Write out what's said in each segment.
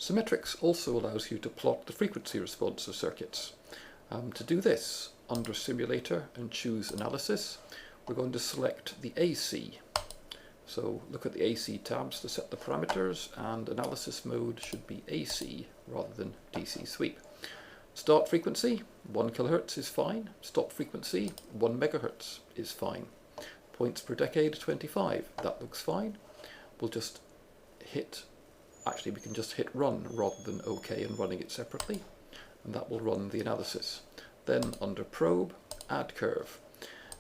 Simetrix also allows you to plot the frequency response of circuits. To do this, under Simulator and choose Analysis, we're going to select the AC. So look at the AC tabs to set the parameters, and analysis mode should be AC rather than DC sweep. Start frequency, 1 kHz is fine. Stop frequency, 1 MHz is fine. Points per decade, 25, that looks fine. We'll just hit, actually we can just hit run rather than OK and running it separately, and that will run the analysis. Then under probe, add curve.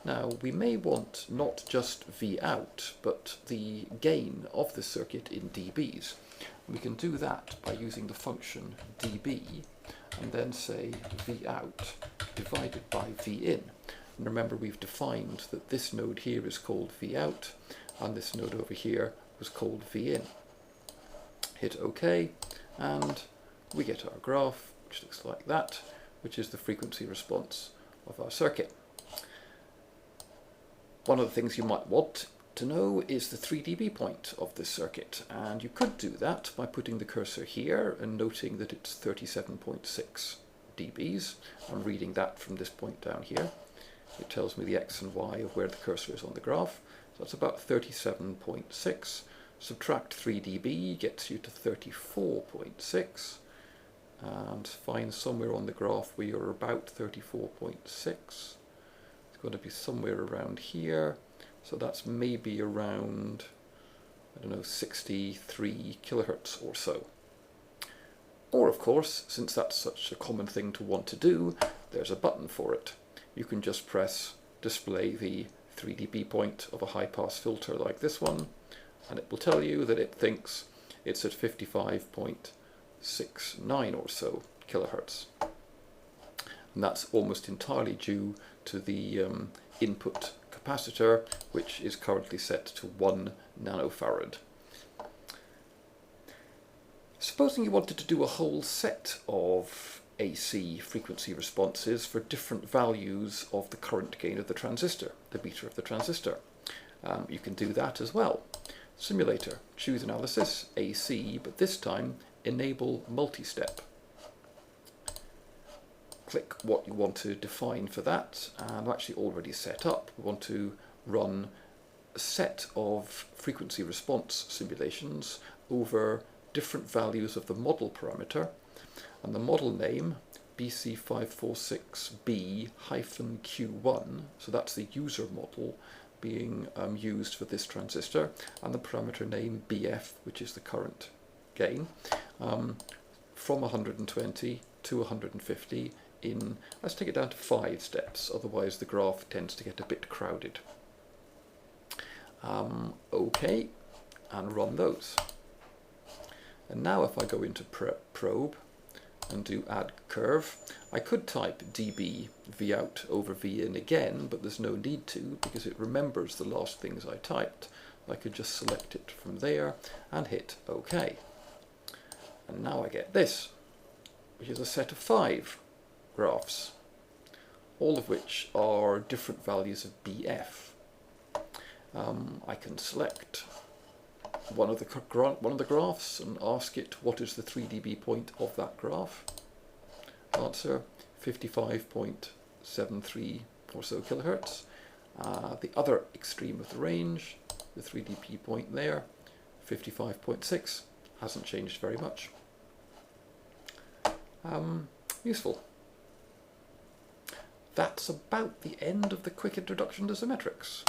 Now we may want not just V out, but the gain of the circuit in dBs. We can do that by using the function dB and then say V out divided by V in. And remember, we've defined that this node here is called V out and this node over here was called V in. Hit OK and we get our graph, which looks like that, which is the frequency response of our circuit. One of the things you might want to know is the 3 dB point of this circuit, and you could do that by putting the cursor here and noting that it's 37.6 dBs. I'm reading that from this point down here. It tells me the X and Y of where the cursor is on the graph, so that's about 37.6. Subtract 3 dB gets you to 34.6, and find somewhere on the graph where you're about 34.6. Going to be somewhere around here, so that's maybe around, I don't know, 63 kilohertz or so. Or of course, since that's such a common thing to want to do, there's a button for it. You can just press display the 3 dB point of a high pass filter like this one, and it will tell you that it thinks it's at 55.69 or so kilohertz. And that's almost entirely due to the input capacitor, which is currently set to 1 nanofarad. Supposing you wanted to do a whole set of AC frequency responses for different values of the current gain of the transistor, the beta of the transistor. You can do that as well. Simulator, choose Analysis, AC, but this time enable multi-step. Click what you want to define for that, and actually already set up. We want to run a set of frequency response simulations over different values of the model parameter, and the model name BC546B-Q1, so that's the user model being used for this transistor, and the parameter name BF, which is the current gain, from 120 to 150 in, let's take it down to 5 steps, otherwise the graph tends to get a bit crowded. OK, and run those. And now if I go into probe and do add curve, I could type dB V out over V in again, but there's no need to because it remembers the last things I typed. I could just select it from there and hit OK. And now I get this, which is a set of 5 graphs, all of which are different values of BF. I can select one of the graphs and ask it what is the 3 dB point of that graph. Answer 55.73 or so kilohertz. The other extreme of the range, the 3 dB point there, 55.6, hasn't changed very much. Useful. That's about the end of the quick introduction to Simetrix.